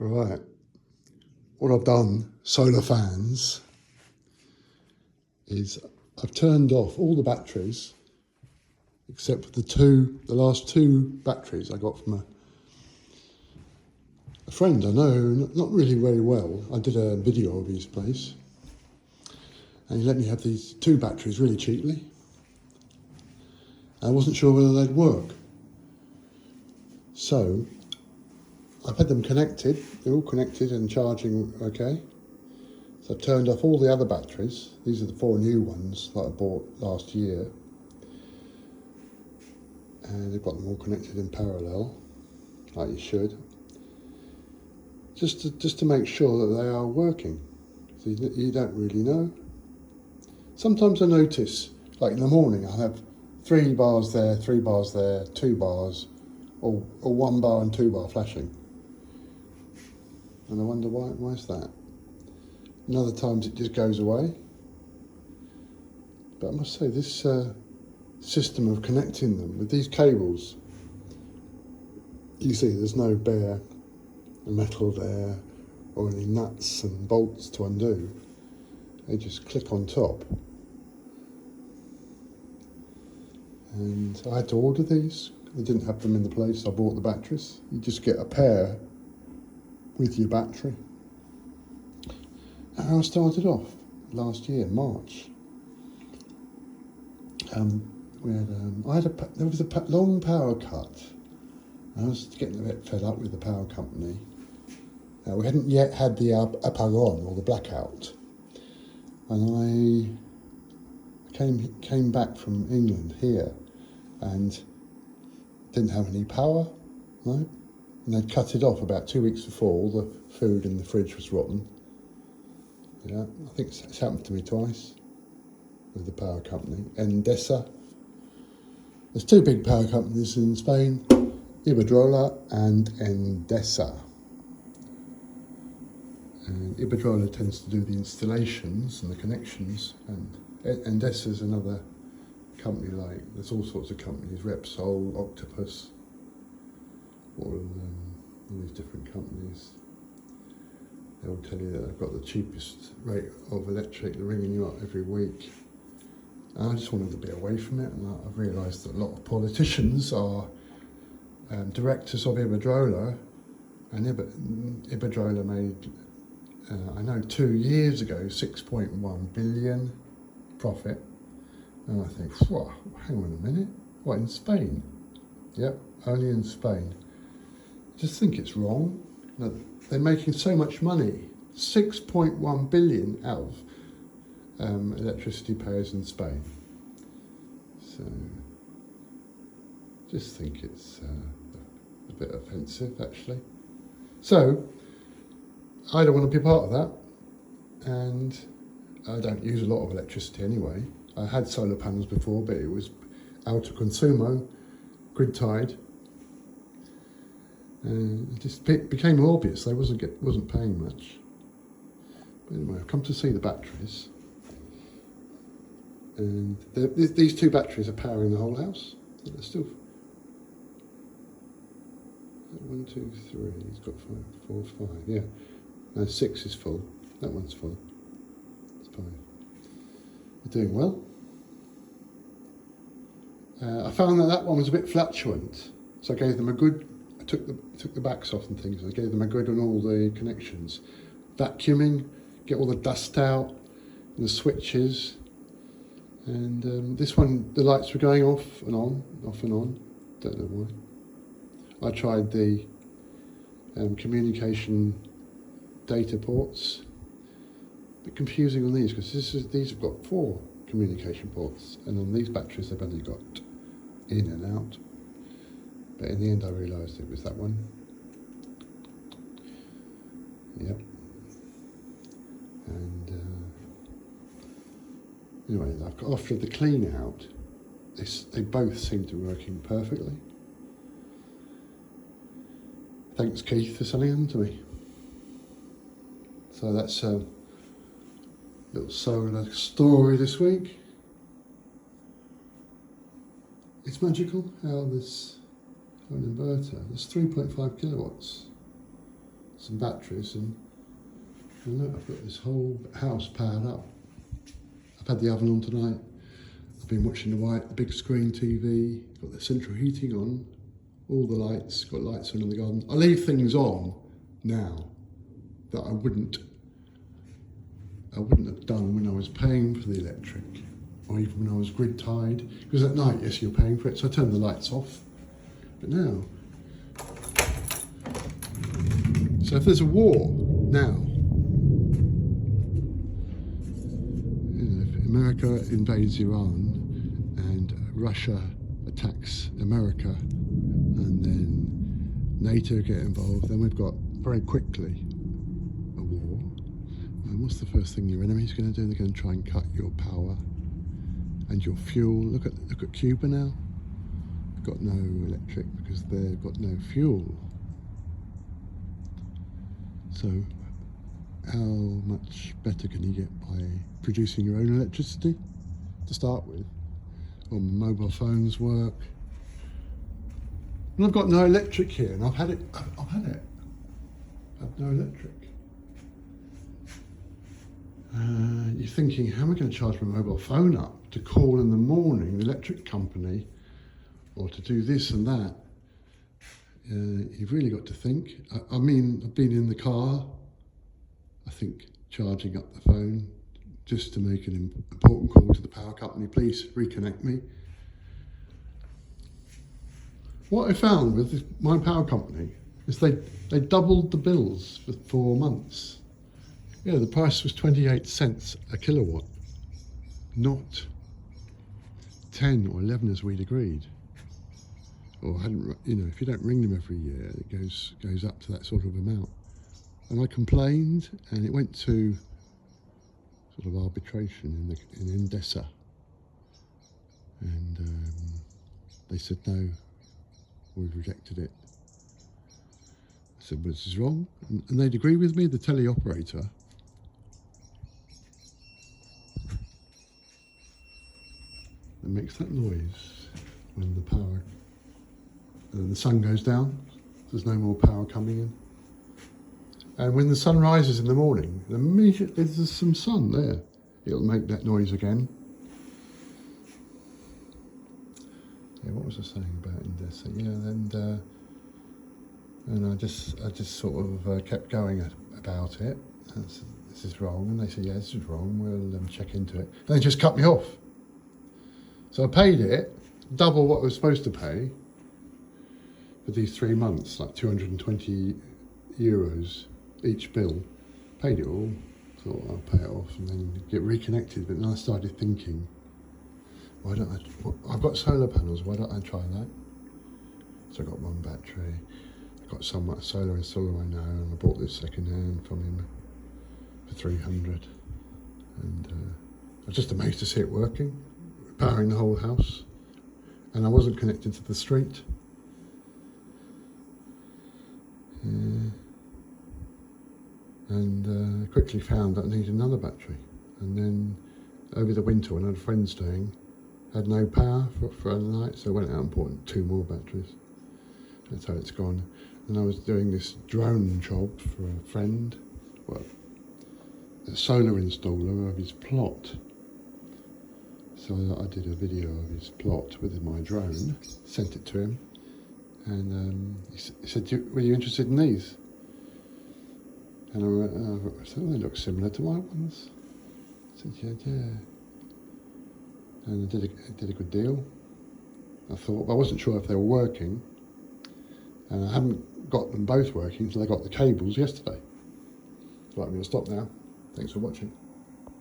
Right, what I've done, solar fans, is I've turned off all the batteries except for the last two batteries I got from a friend I know, not really very well. I did a video of his place and he let me have these two batteries really cheaply. I wasn't sure whether they'd work. So I've had them connected, they're all connected and charging okay. So I've turned off all the other batteries. These are the 4 new ones that I bought last year. And I've got them all connected in parallel, like you should. Just to make sure that they are working. So you don't really know. Sometimes I notice, like in the morning, I have 3 bars there, 3 bars there, 2 bars, or 1 bar and 2 bar flashing. And I wonder why is that? And other times it just goes away. But I must say, this system of connecting them with these cables, you see there's no bare metal there or any nuts and bolts to undo. They just click on top. And I had to order these. They didn't have them in the place I bought the batteries. You just get a pair with your battery. And I started off last year, March. There was a long power cut. I was getting a bit fed up with the power company. We hadn't yet had the apagón, or the blackout, and I came back from England here and didn't have any power, right? And they'd cut it off about 2 weeks before. All the food in the fridge was rotten. Yeah, I think it's happened to me twice with the power company. Endesa. There's 2 big power companies in Spain, Iberdrola and Endesa. And Iberdrola tends to do the installations and the connections, and Endesa's another company. Like, there's all sorts of companies, Repsol, Octopus, all these different companies. They'll tell you that they've got the cheapest rate of electric. They're ringing you up every week. And I just wanted to be away from it, and I've realised that a lot of politicians are directors of Iberdrola, and Iberdrola made, I know 2 years ago, 6.1 billion profit. And I think, whoa, hang on a minute, what, in Spain? Yep, only in Spain. I just think it's wrong. They're making so much money, 6.1 billion out of electricity payers in Spain. So, just think it's a bit offensive, actually. So, I don't want to be part of that, and I don't use a lot of electricity anyway. I had solar panels before, but it was autoconsumo, grid tied. It just became obvious I wasn't paying much. But anyway, I've come to see the batteries, and these 2 batteries are powering the whole house. They're still 1, 2, 3. He's got 5, 4, 5. Yeah, no, 6 is full. That one's full. It's 5. They're doing well. I found that one was a bit fluctuant, so I gave them a good. I took the backs off and things. I gave them a good on all the connections. Vacuuming, get all the dust out, and the switches. And this one, the lights were going off and on. Don't know why. I tried the communication data ports. A bit confusing on these, because these have got 4 communication ports, and on these batteries they've only got in and out. But in the end I realised it was that one. Yep. And anyway, after the clean out, they both seem to be working perfectly. Thanks, Keith, for selling them to me. So that's a little solar story this week. It's magical how an inverter, it's 3.5 kilowatts, some batteries, and look, I've got this whole house powered up. I've had the oven on tonight. I've been watching the big screen TV, got the central heating on, all the lights, got lights on in the garden. I leave things on now that I wouldn't have done when I was paying for the electric, or even when I was grid tied, because at night, yes, you're paying for it, so I turn the lights off. But now, so if there's a war now, if America invades Iran and Russia attacks America, and then NATO get involved, then we've got very quickly a war. And what's the first thing your enemy's going to do? They're going to try and cut your power and your fuel. Look at Cuba now. They've got no electric because they've got no fuel. So how much better can you get by producing your own electricity to start with? Or mobile phones work. And I've got no electric here, and I've had it. I've no electric. You're thinking, how am I going to charge my mobile phone up to call in the morning the electric company, or to do this and that? You've really got to think. I mean, I've been in the car, I think, charging up the phone just to make an important call to the power company. Please reconnect me. What I found with my power company is they doubled the bills for 4 months. Yeah, the price was 28 cents a kilowatt, not 10 or 11 as we'd agreed. Or hadn't, you know, if you don't ring them every year, it goes up to that sort of amount. And I complained, and it went to sort of arbitration in Endesa, and they said no, we've rejected it. I said, well, this is wrong, and they'd agree with me. The teleoperator that makes that noise when the sun goes down, there's no more power coming in. And when the sun rises in the morning, immediately there's some sun there, it'll make that noise again. Yeah, what was I saying about Endesa? Yeah, and I just sort of kept going about it. This is wrong, and they said, yeah, this is wrong. We'll check into it. And they just cut me off. So I paid it double what I was supposed to pay for these 3 months, like €220 each bill. Paid it all, thought I'll pay it off and then get reconnected. But then I started thinking, why don't I've got solar panels, why don't I try that? So I got one battery, I got a solar installer I know, and I bought this second hand from him for 300. And I was just amazed to see it working, powering the whole house. And I wasn't connected to the street. And quickly found that I needed another battery. And then over the winter, when I had a friend staying, had no power for the night, so I went out and bought 2 more batteries. That's how it's gone. And I was doing this drone job for a friend, well, a solar installer of his plot. So I did a video of his plot with my drone, sent it to him, and he said, were you interested in these? And I said, they look similar to my ones. I said, yeah. And I did a good deal, I thought, but I wasn't sure if they were working. And I hadn't got them both working until I got the cables yesterday. Right, I'm going to stop now. Thanks for watching.